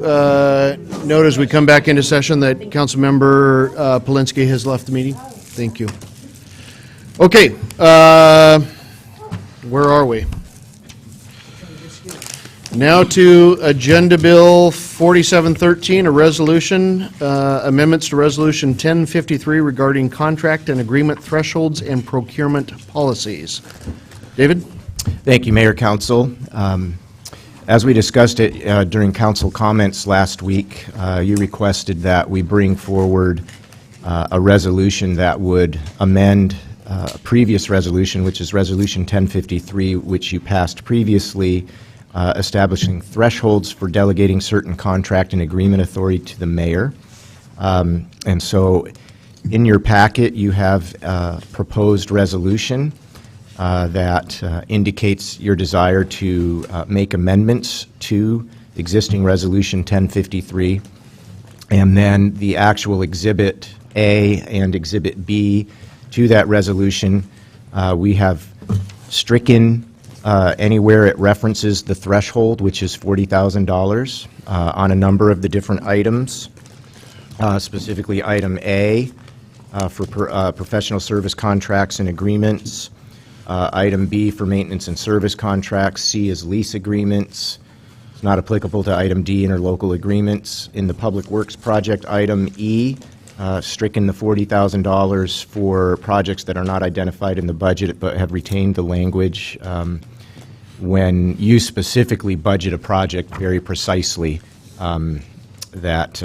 note as we come back into session that Councilmember Polinsky has left the meeting. Thank you. Okay, where are we? Now to Agenda Bill 4713, a resolution, amendments to Resolution 1053 regarding contract and agreement thresholds and procurement policies. David? Thank you, Mayor, Council. As we discussed it during council comments last week, you requested that we bring forward a resolution that would amend a previous resolution, which is Resolution 1053, which you passed previously, establishing thresholds for delegating certain contract and agreement authority to the mayor. And so in your packet, you have a proposed resolution that indicates your desire to make amendments to existing Resolution 1053. And then the actual Exhibit A and Exhibit B to that resolution, we have stricken anywhere it references the threshold, which is $40,000 on a number of the different items, specifically item A for professional service contracts and agreements, item B for maintenance and service contracts, C is lease agreements. It's not applicable to item D, interlocal agreements. In the public works project, item E, stricken the $40,000 for projects that are not identified in the budget but have retained the language. When you specifically budget a project very precisely, that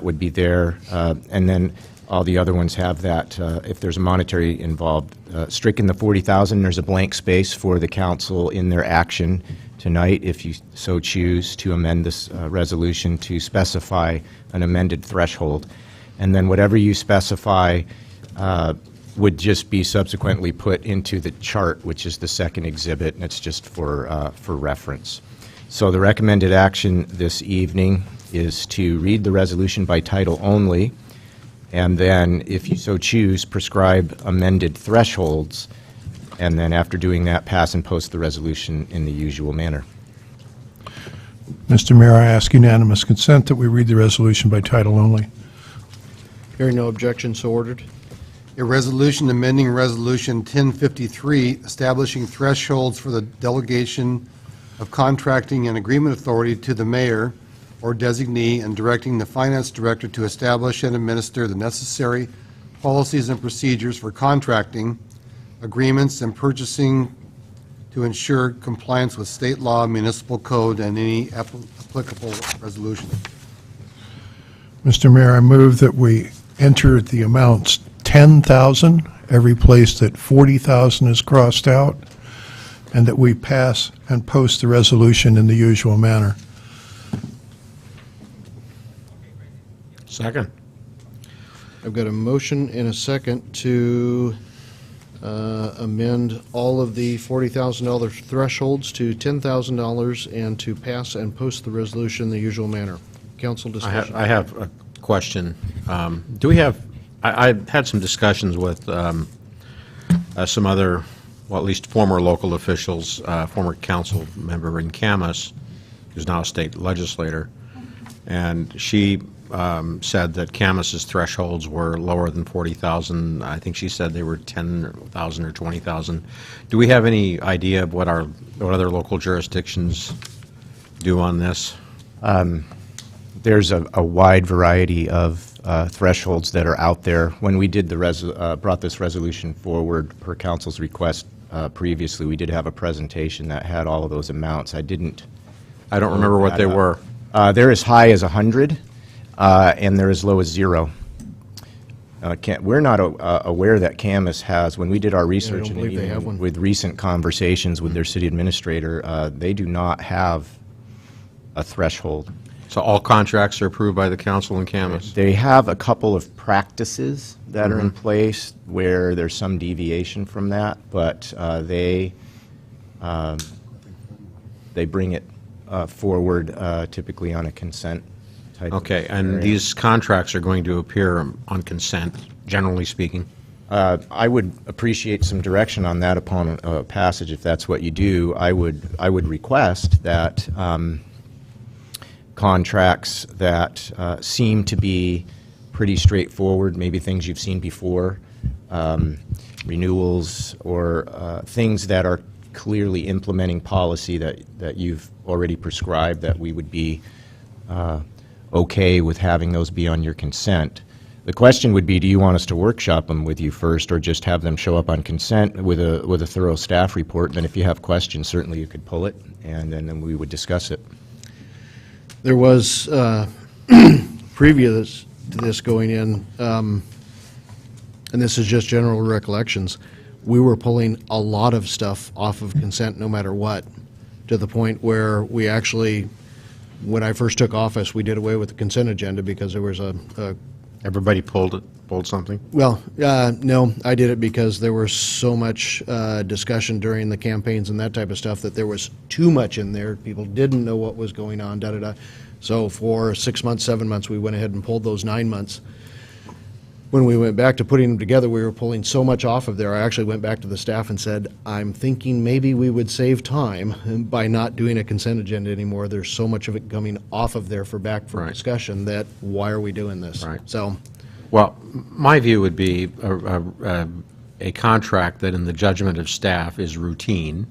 would be there. And then all the other ones have that. If there's a monetary involved, stricken the $40,000, there's a blank space for the council in their action tonight, if you so choose, to amend this resolution to specify an amended threshold. And then whatever you specify would just be subsequently put into the chart, which is the second exhibit, and it's just for reference. So the recommended action this evening is to read the resolution by title only, and then, if you so choose, prescribe amended thresholds, and then after doing that, pass and post the resolution in the usual manner. Mr. Mayor, I ask unanimous consent that we read the resolution by title only. Hearing no objection, so ordered. A resolution amending Resolution 1053, establishing thresholds for the delegation of contracting and agreement authority to the mayor or designee, and directing the finance director to establish and administer the necessary policies and procedures for contracting, agreements, and purchasing to ensure compliance with state law, municipal code, and any applicable resolution. Mr. Mayor, I move that we enter the amounts 10,000 every place that 40,000 is crossed out, and that we pass and post the resolution in the usual manner. Second. I've got a motion and a second to amend all of the $40,000 thresholds to $10,000 and to pass and post the resolution in the usual manner. Council discussion. I have a question. Do we have, I had some discussions with some other, well, at least former local officials, former council member in Camas, who's now a state legislator, and she said that Camas's thresholds were lower than 40,000. I think she said they were 10,000 or 20,000. Do we have any idea of what other local jurisdictions do on this? There's a wide variety of thresholds that are out there. When we did brought this resolution forward per council's request previously, we did have a presentation that had all of those amounts. I don't remember what they were. They're as high as 100. And they're as low as 0. We're not aware that Camas has, when we did our research and even with recent conversations with their city administrator, they do not have a threshold. So all contracts are approved by the council in Camas? They have a couple of practices that are in place where there's some deviation from that, but they bring it forward typically on a consent. Okay, and these contracts are going to appear on consent, generally speaking? I would appreciate some direction on that upon passage. If that's what you do, I would request that contracts that seem to be pretty straightforward, maybe things you've seen before, renewals, or things that are clearly implementing policy that you've already prescribed, that we would be okay with having those be on your consent. The question would be, do you want us to workshop them with you first, or just have them show up on consent with a thorough staff report? Then if you have questions, certainly you could pull it, and then we would discuss it. There was, previous to this going in, and this is just general recollections, we were pulling a lot of stuff off of consent no matter what, to the point where we actually, when I first took office, we did away with the consent agenda because there was a Everybody pulled something? well, no, I did it because there was so much discussion during the campaigns and that type of stuff that there was too much in there. People didn't know what was going on, da-da-da. So for 6 months, 7 months, we went ahead and pulled those 9 months. When we went back to putting them together, we were pulling so much off of there. I actually went back to the staff and said, I'm thinking maybe we would save time by not doing a consent agenda anymore. There's so much of it coming off of there for Right. discussion that why are we doing this? Right. So, Well, my view would be a contract that in the judgment of staff is routine,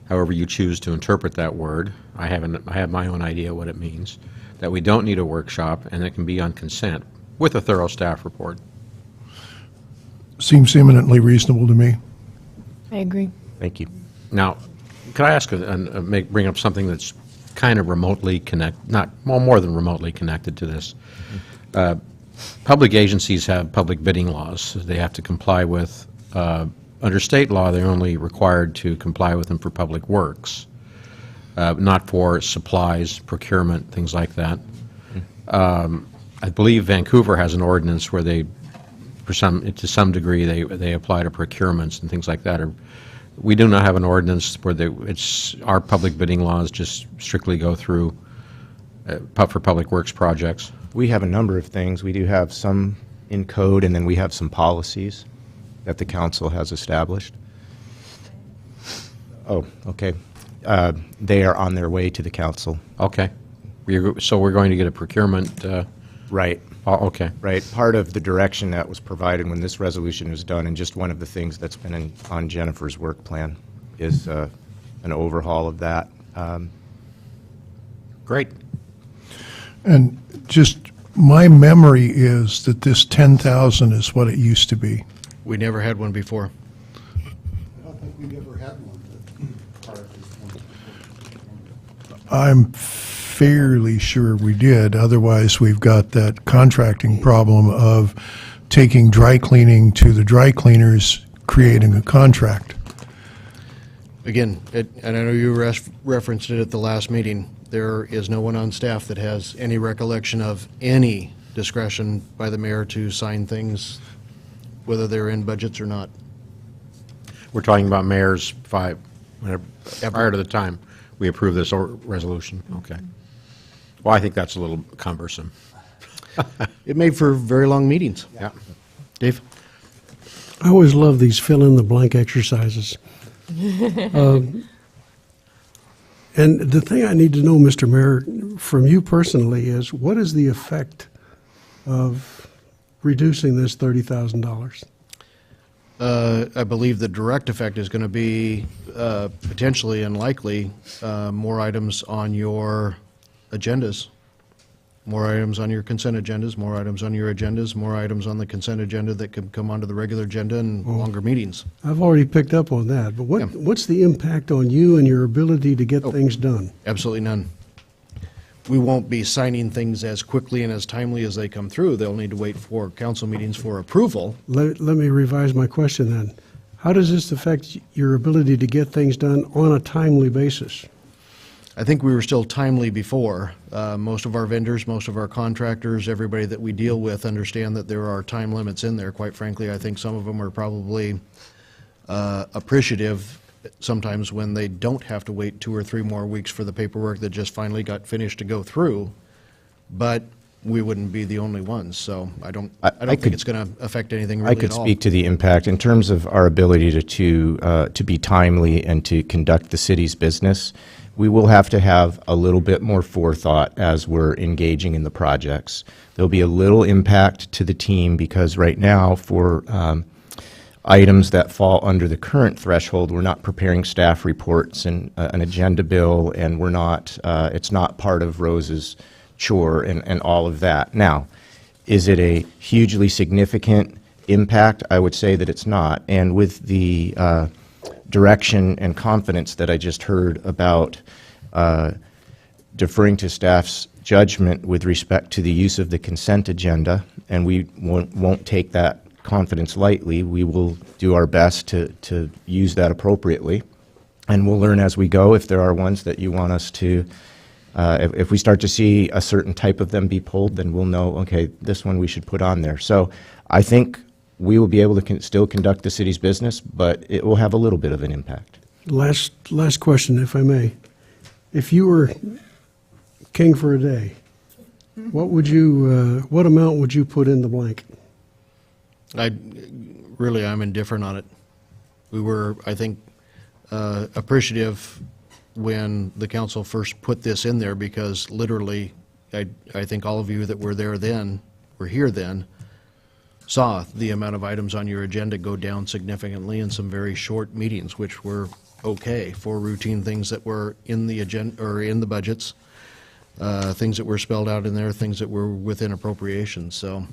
however you choose to interpret that word. I have my own idea what it means, that we don't need a workshop, and it can be on consent with a thorough staff report. Seems eminently reasonable to me. I agree. Thank you. Now, could I ask, bring up something that's kind of remotely more than remotely connected to this? Public agencies have public bidding laws they have to comply with. Under state law, they're only required to comply with them for public works, not for supplies, procurement, things like that. I believe Vancouver has an ordinance where they, to some degree, they apply to procurements and things like that. We do not have an ordinance where our public bidding laws just strictly go through for public works projects. We have a number of things. We do have some in code, and then we have some policies that the council has established. Oh, okay. They are on their way to the council. Okay. So we're going to get a procurement, Right. okay. Right. Part of the direction that was provided when this resolution was done, and just one of the things that's been on Jennifer's work plan, is an overhaul of that. Great. And just, my memory is that this 10,000 is what it used to be. we never had one before. I don't think we've ever had one prior to this one. I'm fairly sure we did. Otherwise, we've got that contracting problem of taking dry cleaning to the dry cleaners, creating a contract. Again, and I know you referenced it at the last meeting, there is no one on staff that has any recollection of any discretion by the mayor to sign things, whether they're in budgets or not. We're talking about mayor's prior to the time we approve this resolution. Okay. Well, I think that's a little cumbersome. It made for very long meetings. Yeah. Dave? I always love these fill-in-the-blank exercises. And the thing I need to know, Mr. Mayor, from you personally is, what is the effect of reducing this $30,000? I believe the direct effect is going to be potentially and likely more items on your agendas, more items on your consent agendas, more items on your agendas, more items on the consent agenda that could come onto the regular agenda and longer meetings. I've already picked up on that, but what's the impact on you and your ability to get things done? Absolutely none. We won't be signing things as quickly and as timely as they come through. They'll need to wait for council meetings for approval. Let me revise my question then. How does this affect your ability to get things done on a timely basis? I think we were still timely before. Most of our vendors, most of our contractors, everybody that we deal with understand that there are time limits in there. Quite frankly, I think some of them are probably appreciative sometimes when they don't have to wait 2 or 3 more weeks for the paperwork that just finally got finished to go through. But we wouldn't be the only ones, so I don't I think could- it's going to affect anything I really could at all. speak to the impact in terms of our ability to be timely and to conduct the city's business. We will have to have a little bit more forethought as we're engaging in the projects. There'll be a little impact to the team because right now for items that fall under the current threshold, we're not preparing staff reports and an agenda bill, and we're not, it's not part of Rose's chore and all of that. Now, is it a hugely significant impact? I would say that it's not. And with the direction and confidence that I just heard about deferring to staff's judgment with respect to the use of the consent agenda, and we won't take that confidence lightly. We will do our best to use that appropriately, and we'll learn as we go if there are ones that you want us to, if we start to see a certain type of them be pulled, then we'll know, okay, this one we should put on there. So I think we will be able to still conduct the city's business, but it will have a little bit of an impact. Last question, if I may. If you were king for a day, what would you, what amount would you put in the blank? I'm indifferent on it. We were, I think, appreciative when the council first put this in there because literally, I think all of you that were there then, were here then, saw the amount of items on your agenda go down significantly in some very short meetings, which were okay for routine things that were in the agenda or in the budgets, things that were spelled out in there, things that were within appropriations. So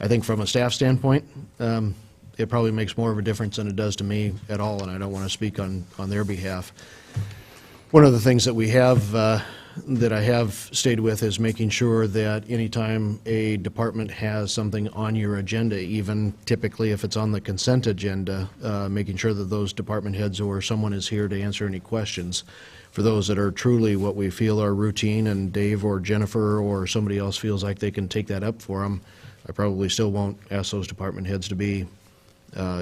I think from a staff standpoint, it probably makes more of a difference than it does to me at all, and I don't want to speak on their behalf. One of the things that we have, that I have stayed with is making sure that anytime a department has something on your agenda, even typically if it's on the consent agenda, making sure that those department heads or someone is here to answer any questions. For those that are truly what we feel are routine, and Dave or Jennifer or somebody else feels like they can take that up for them, I probably still won't ask those department heads to be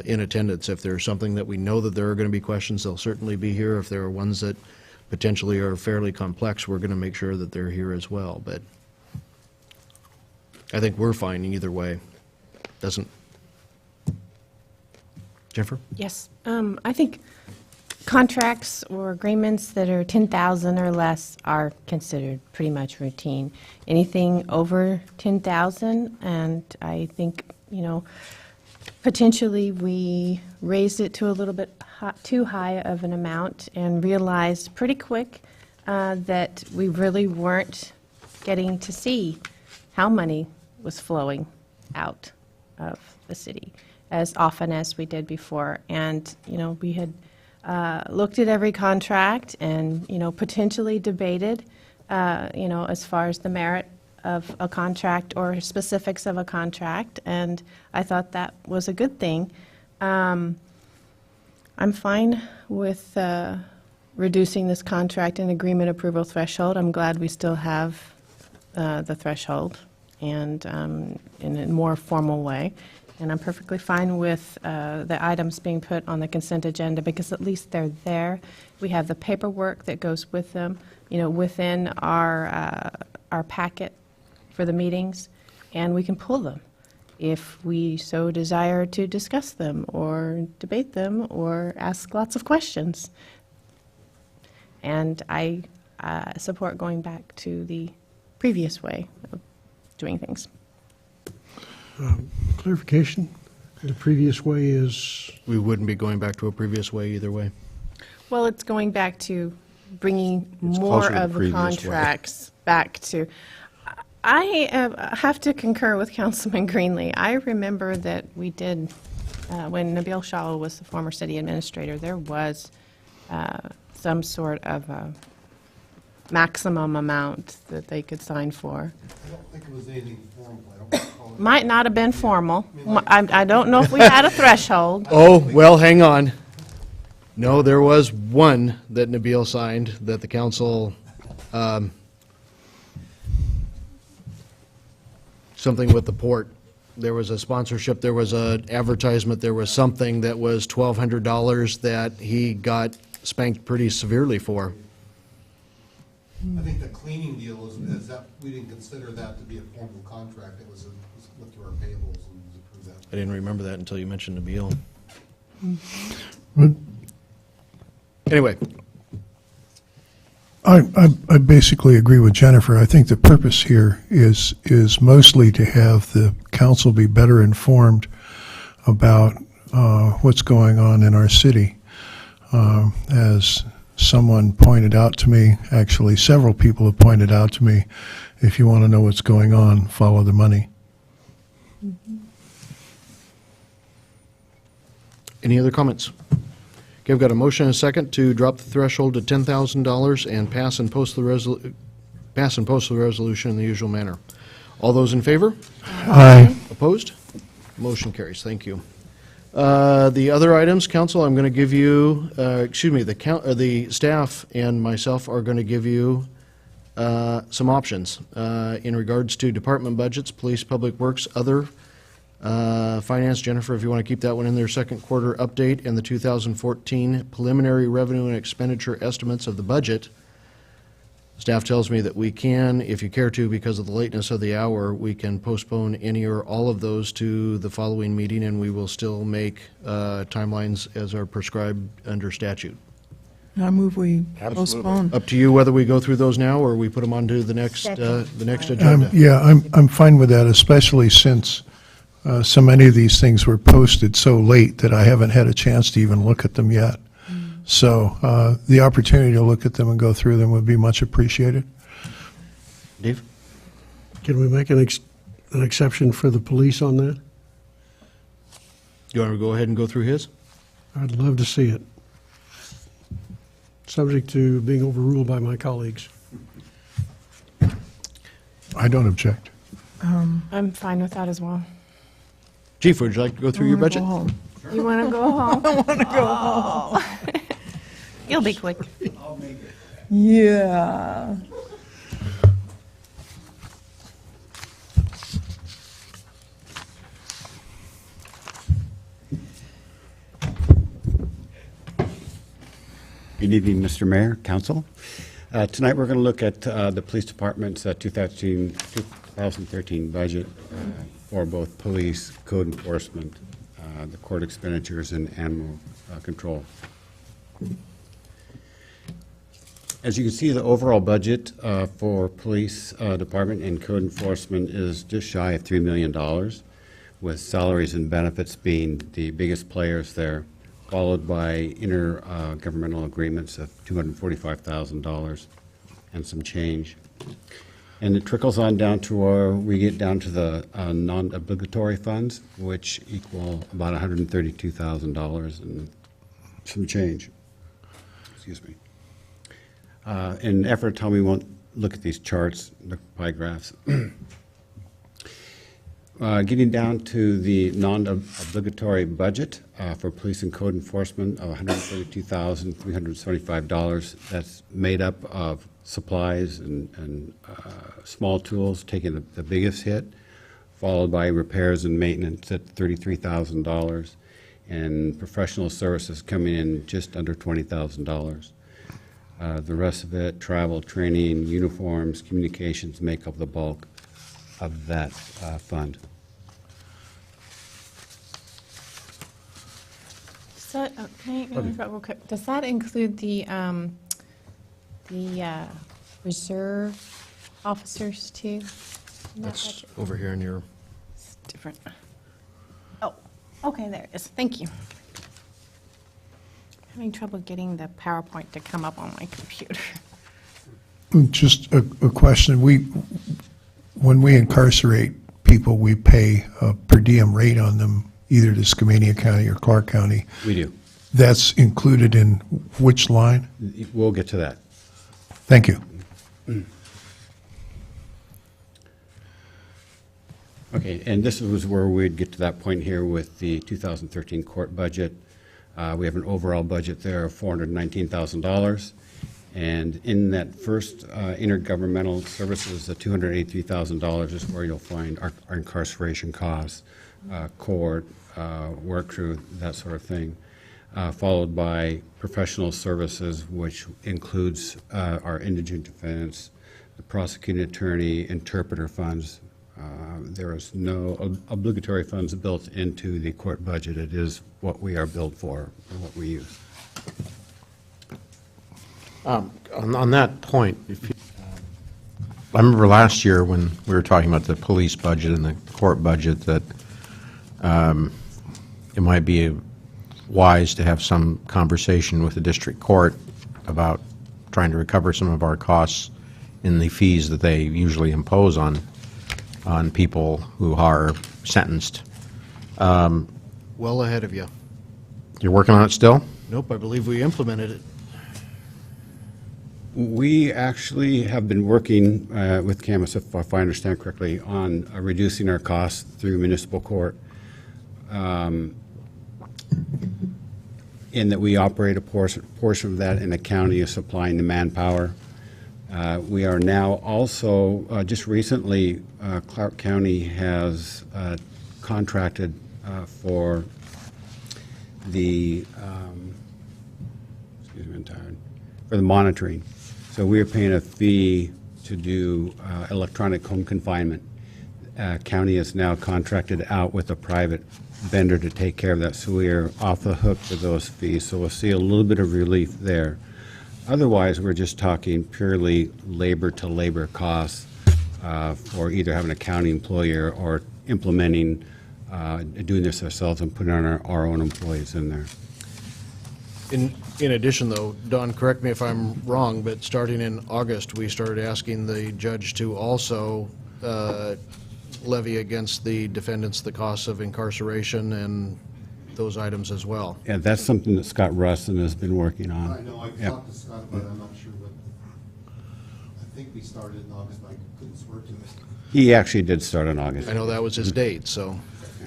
in attendance. If there's something that we know that there are going to be questions, they'll certainly be here. If there are ones that potentially are fairly complex, we're going to make sure that they're here as well. But I think we're fine either way. Doesn't. Jennifer? Yes, I think contracts or agreements that are 10,000 or less are considered pretty much routine. Anything over 10,000, and I think, potentially we raised it to a little bit too high of an amount and realized pretty quick that we really weren't getting to see how money was flowing out of the city as often as we did before. And, we had looked at every contract and, potentially debated, as far as the merit of a contract or specifics of a contract, and I thought that was a good thing. I'm fine with reducing this contract and agreement approval threshold. I'm glad we still have the threshold and in a more formal way. And I'm perfectly fine with the items being put on the consent agenda because at least they're there. We have the paperwork that goes with them, within our packet for the meetings, and we can pull them if we so desire to discuss them or debate them or ask lots of questions. And I support going back to the previous way of doing things. Clarification, the previous way is, We wouldn't be going back to a previous way either way. Well, it's going back to bringing It's more closer to the of the previous way. contracts back to. I have to concur with Councilman Greenlee. I remember that we did, when Nabil Shah was the former city administrator, there was some sort of a maximum amount that they could sign for. I don't think it was anything formal. I don't recall it. Might not have been formal. I don't know if we had a threshold. Oh, well, hang on. No, there was one that Nabil signed that the council, something with the port. There was a sponsorship, there was an advertisement, there was something that was $1,200 that he got spanked pretty severely for. I think the cleaning deal is that, we didn't consider that to be a formal contract. It was looked through our payables and approved that. I didn't remember that until you mentioned the bill. But Anyway, I basically agree with Jennifer. I think the purpose here is mostly to have the council be better informed about what's going on in our city. As someone pointed out to me, actually several people have pointed out to me, if you want to know what's going on, follow the money. any other comments? Okay, I've got a motion and a second to drop the threshold to $10,000 and pass and post the resolution in the usual manner. All those in favor? Aye. Opposed? Motion carries. Thank you. The other items, council, I'm going to give you, the staff and myself are going to give you some options in regards to department budgets, police, public works, other, finance. Jennifer, if you want to keep that one in there, second quarter update and the 2014 preliminary revenue and expenditure estimates of the budget. Staff tells me that we can, if you care to, because of the lateness of the hour, we can postpone any or all of those to the following meeting, and we will still make timelines as are prescribed under statute. I move we postpone. Up to you whether we go through those now or we put them onto the next Second. agenda. Yeah, I'm fine with that, especially since so many of these things were posted so late that I haven't had a chance to even look at them yet. So the opportunity to look at them and go through them would be much appreciated. Dave? Can we make an exception for the police on that? You want to go ahead and go through his? I'd love to see it. Subject to being overruled by my colleagues. I don't object. I'm fine with that as well. Chief, would you like to go through your budget? Go home. You want to go home? I want to go home. You'll be quick. Yeah. Good evening, Mr. Mayor, Council. Tonight, we're going to look at the Police Department's 2013 budget for both police, code enforcement, the court expenditures, and animal control. As you can see, the overall budget for police department and code enforcement is just shy of $3 million, with salaries and benefits being the biggest players there, followed by intergovernmental agreements of $245,000 and some change. And it trickles on down to we get down to the non-obligatory funds, which equal about $132,000 and some change. Excuse me. In an effort to tell me, we won't look at these charts, the pie graphs. Getting down to the non-obligatory budget for police and code enforcement of $132,375. That's made up of supplies and small tools taking the biggest hit, followed by repairs and maintenance at $33,000, and professional services coming in just under $20,000. The rest of it, travel, training, uniforms, communications, make up the bulk of that fund. So, can I interrupt real quick? Does that include the reserve officers too? in that That's budget? over here in your, It's different. Oh, okay, there it is. Thank you. Having trouble getting the PowerPoint to come up on my computer. Just a question. When we incarcerate people, we pay a per diem rate on them, either to Skamania County or Clark County. We do. That's included in which line? We'll get to that. Thank you. Okay, and this was where we'd get to that point here with the 2013 court budget. We have an overall budget there of $419,000. And in that first intergovernmental services, the $283,000 is where you'll find our incarceration costs, court, work crew, that sort of thing. followed by professional services, which includes our indigent defense, the prosecuting attorney, interpreter funds. There is no obligatory funds built into the court budget. It is what we are billed for and what we use. On that point, I remember last year when we were talking about the police budget and the court budget that it might be wise to have some conversation with the district court about trying to recover some of our costs in the fees that they usually impose on people who are sentenced. Well ahead of you. You're working on it still? Nope, I believe we implemented it. We actually have been working with Camas, if I understand correctly, on reducing our costs through municipal court. In that we operate a portion of that, and the county is supplying the manpower. We are now also, just recently, Clark County has contracted for the, excuse me, I'm tired, for the monitoring. So we are paying a fee to do electronic home confinement. County is now contracted out with a private vendor to take care of that, so we are off the hook for those fees. So we'll see a little bit of relief there. Otherwise, we're just talking purely labor-to-labor costs for either having a county employer or implementing, doing this ourselves and putting our own employees in there. In addition, though, Don, correct me if I'm wrong, but starting in August, we started asking the judge to also levy against the defendants the costs of incarceration and those items as well. And that's something that Scott Rustin has been working on. I know, I Yep. talked to Scott about it, I'm not sure what, I think we started in August, but I couldn't swear to it. He actually did start in August. I know that was his date, so,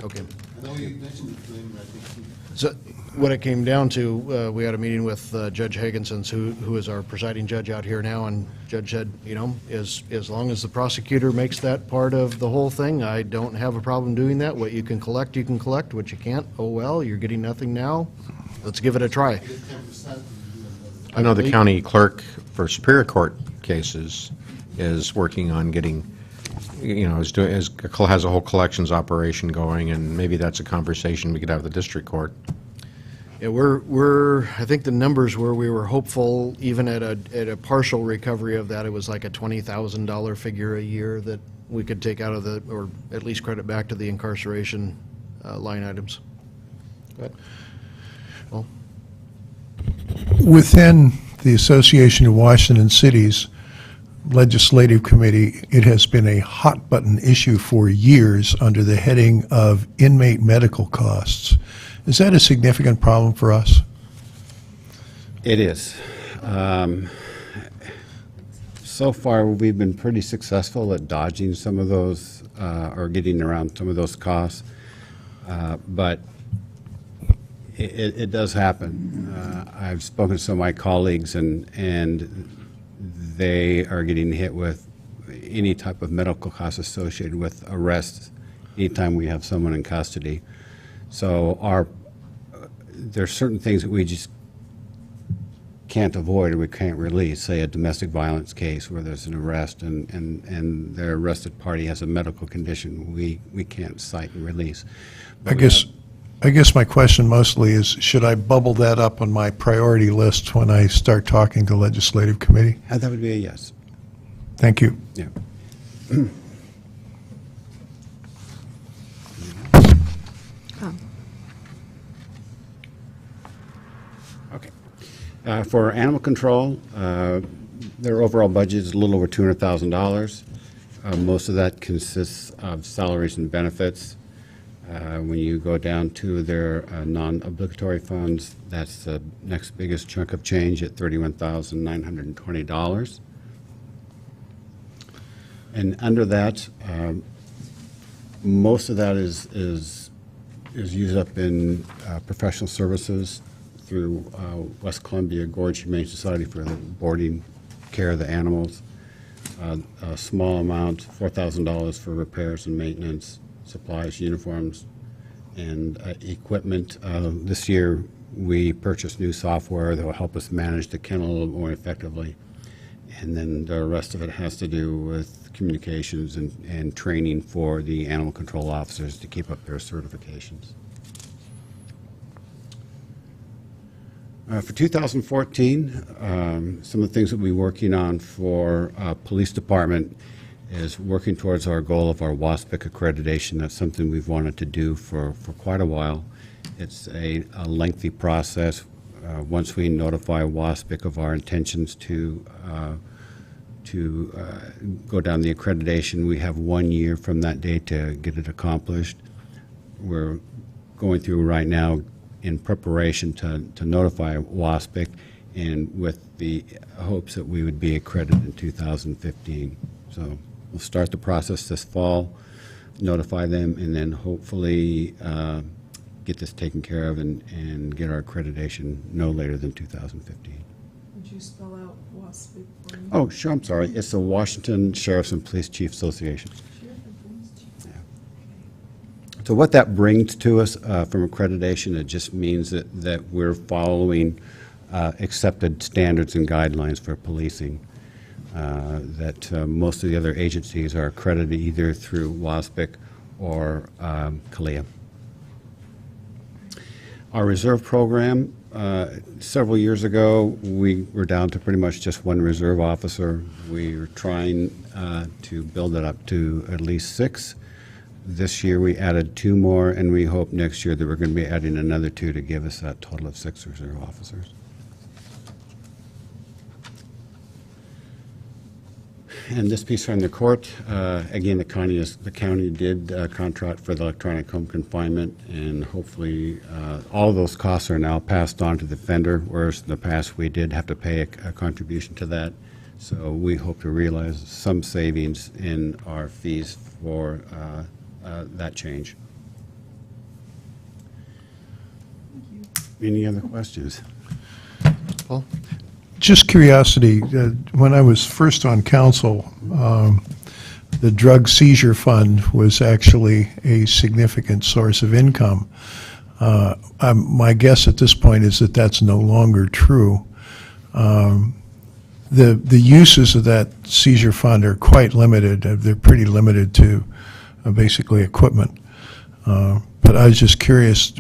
okay. I know you mentioned it to him, but I think he. So what it came down to, we had a meeting with Judge Hagensons, who is our presiding judge out here now, and Judge said, you know, as long as the prosecutor makes that part of the whole thing, I don't have a problem doing that. What you can collect, you can collect. What you can't, oh well, you're getting nothing now. Let's give it a try. Get 10%. I know the county clerk for Superior Court cases is working on getting, you know, has a whole collections operation going, and maybe that's a conversation we could have with the district court. Yeah, I think the numbers were, we were hopeful, even at a partial recovery of that, it was like a $20,000 figure a year that we could take out of the, or at least credit back to the incarceration line items. But, well, Within the Association of Washington Cities Legislative Committee, it has been a hot-button issue for years under the heading of inmate medical costs. Is that a significant problem for us? It is. So far, we've been pretty successful at dodging some of those, or getting around some of those costs. But it does happen. I've spoken to some of my colleagues, and they are getting hit with any type of medical costs associated with arrests anytime we have someone in custody. So there's certain things that we just can't avoid or we can't release, say a domestic violence case where there's an arrest and the arrested party has a medical condition we can't cite and release. But I guess my question mostly is, should I bubble that up on my priority list when I start talking to Legislative Committee? that would be a yes. Thank you. Yeah. Okay. For animal control, their overall budget is a little over $200,000. Most of that consists of salaries and benefits. When you go down to their non-obligatory funds, that's the next biggest chunk of change at $31,920. And under that, most of that is used up in professional services through West Columbia Gorge Humane Society for the boarding care of the animals. A small amount, $4,000 for repairs and maintenance, supplies, uniforms, and equipment. This year, We purchased new software that will help us manage the kennel a little more effectively. And then the rest of it has to do with communications and training for the animal control officers to keep up their certifications. For 2014, some of the things that we're working on for police department is working towards our goal of our WASPIC accreditation. That's something we've wanted to do for quite a while. It's a lengthy process. Once we notify WASPIC of our intentions to go down the accreditation, we have 1 year from that date to get it accomplished. We're going through right now in preparation to notify WASPIC, and with the hopes that we would be accredited in 2015. So we'll start the process this fall, notify them, and then hopefully get this taken care of and get our accreditation no later than 2015. Would you spell out WASPIC for me? Oh, sure, I'm sorry. It's the Washington Sheriffs and Police Chiefs Association. So what that brings to us from accreditation, it just means that we're following accepted standards and guidelines for policing. That most of the other agencies are accredited either through WASPIC or CALEA. Our reserve program, several years ago, we were down to pretty much just one reserve officer. We were trying to build it up to at least 6. This year we added 2 more, and we hope next year that we're going to be adding another 2 to give us that total of 6 reserve officers. And this piece from the court, again, the county did contract for the electronic home confinement, and hopefully all of those costs are now passed on to the offender, whereas in the past we did have to pay a contribution to that. So we hope to realize some savings in our fees for that change. Any other questions? Paul? Just curiosity, when I was first on council, the drug seizure fund was actually a significant source of income. My guess at this point is that that's no longer true. The uses of that seizure fund are quite limited. They're pretty limited to basically equipment. But I was just curious,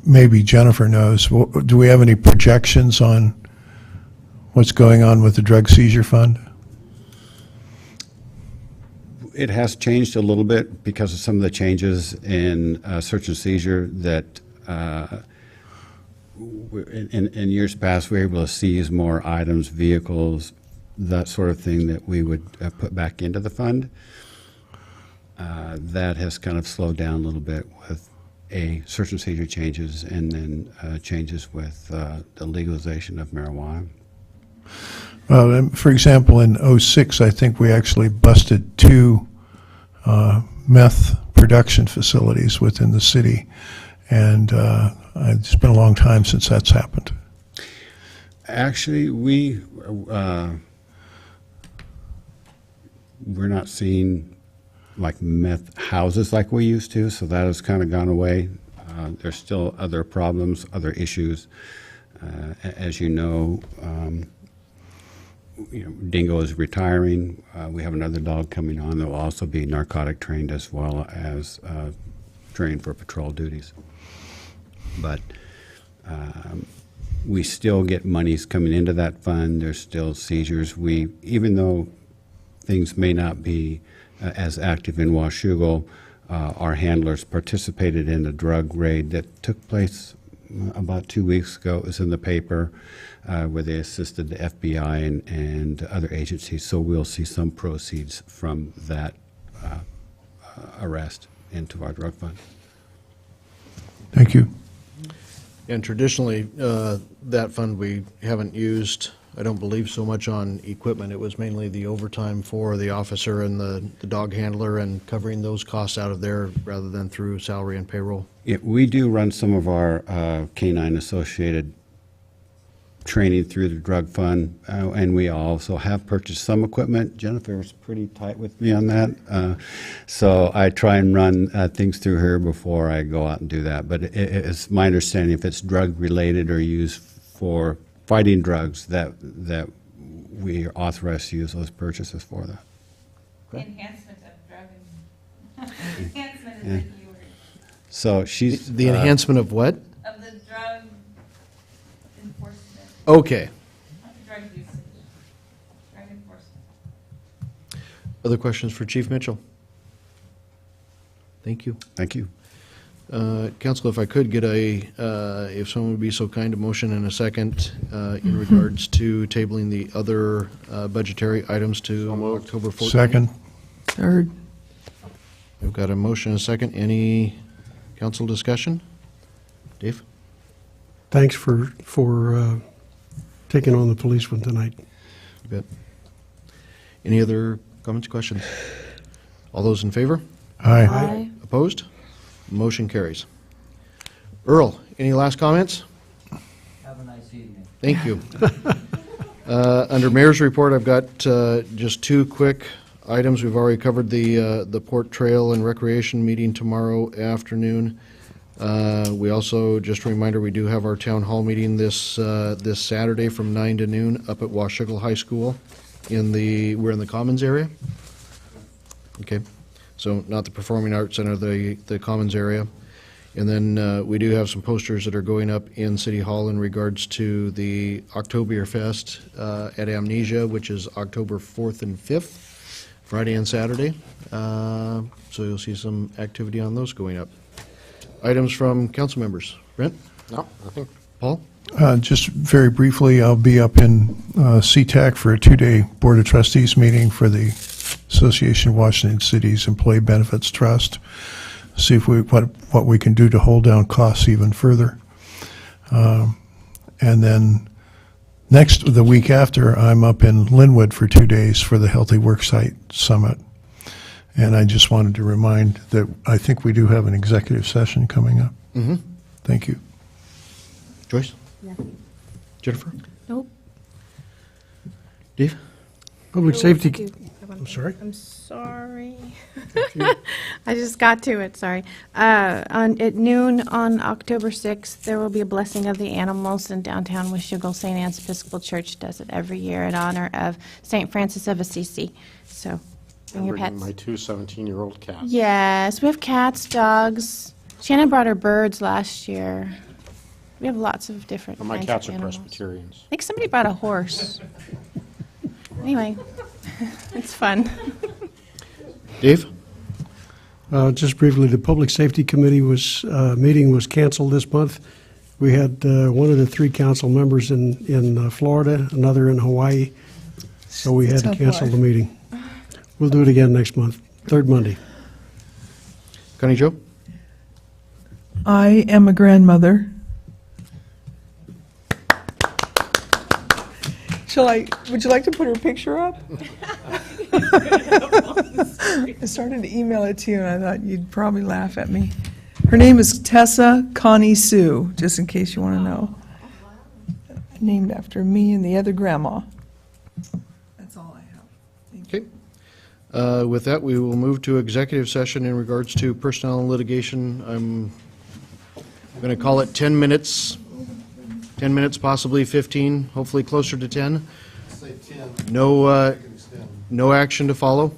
maybe Jennifer knows, do we have any projections on what's going on with the drug seizure fund? It has changed a little bit because of some of the changes in search and seizure that in years past we were able to seize more items, vehicles, that sort of thing that we would put back into the fund. That has kind of slowed down a little bit with search and seizure changes, and then changes with the legalization of marijuana. Well, for example, in '06, I think we actually busted 2 meth production facilities within the city, and it's been a long time since that's happened. Actually, we're not seeing like meth houses like we used to, so that has kind of gone away. There's still other problems, other issues. As you know, Dingo is retiring. We have another dog coming on that will also be narcotic trained as well as trained for patrol duties. But we still get monies coming into that fund. There's still seizures. Even though things may not be as active in Washougal, our handlers participated in a drug raid that took place about 2 weeks ago. It was in the paper where they assisted the FBI and other agencies. So we'll see some proceeds from that arrest into our drug fund. Thank you. And traditionally, that fund we haven't used, I don't believe, so much on equipment. It was mainly the overtime for the officer and the dog handler and covering those costs out of there rather than through salary and payroll. We do run some of our canine associated training through the drug fund, and we also have purchased some equipment. Jennifer was pretty tight with me on that, so I try and run things through her before I go out and do that. But it's my understanding if it's drug-related or used for fighting drugs, that we are authorized to use those purchases for that. Enhancement of drug and enhancement is the key word. So she's The enhancement of what? Of the drug enforcement, Okay. not the drug usage, drug enforcement. Other questions for Chief Mitchell? Thank you. Thank you. Council, if I could get if someone would be so kind, a motion and a second in regards to tabling the other budgetary items to October 14th. Second. Third. We've got a motion and a second. Any council discussion? Dave? Thanks for taking on the police one tonight. You bet. Any other comments, questions? All those in favor? Aye. Opposed? Motion carries. Earl, any last comments? Have a nice evening. Thank you. Under Mayor's report, I've got just two quick items. We've already covered the Port Trail and Recreation meeting tomorrow afternoon. We also, just a reminder, we do have our town hall meeting this Saturday from 9 to noon up at Washougal High School. We're in the Commons area. Okay. So not the Performing Arts Center, the Commons area. And then we do have some posters that are going up in City Hall in regards to the Oktoberfest at Amnesia, which is October 4th and 5th, Friday and Saturday. So you'll see some activity on those going up. Items from council members. Brent? No, nothing. Paul? Just very briefly, I'll be up in SeaTac for a 2-day Board of Trustees meeting for the Association of Washington Cities Employee Benefits Trust. See if what we can do to hold down costs even further. And then the week after, I'm up in Linwood for 2 days for the Healthy Worksite Summit. And I just wanted to remind that I think we do have an executive session coming up. Mm-hmm. Thank you. Joyce? Yeah. Jennifer? Nope. Dave? Public safety, I'm sorry? I'm sorry. I just got to it, sorry. At noon on October 6th, there will be a blessing of the animals in downtown Washougal. St. Anne's Episcopal Church does it every year in honor of St. Francis of Assisi. So bring your pets. My two 17-year-old cats. Yes, we have cats, dogs. Shannon brought her birds last year. We have lots of different My kinds cats of are animals. Presbyterians. I think somebody brought a horse. Anyway, it's fun. Dave? Just briefly, the Public Safety Committee meeting was canceled this month. We had one of the 3 council members in Florida, another in Hawaii, so we had to cancel the meeting. We'll do it again next month, third Monday. Connie Jo? I am a grandmother. Would you like to put her picture up? I started to email it to you, and I thought you'd probably laugh at me. Her name is Tessa Connie Sue, just in case you want to know. Named after me and the other grandma. That's all I have. Thank you. Okay. With that, we will move to executive session in regards to personnel and litigation. I'm going to call it 10 minutes. 10 minutes, possibly 15, hopefully closer to 10. Say 10. No action to follow.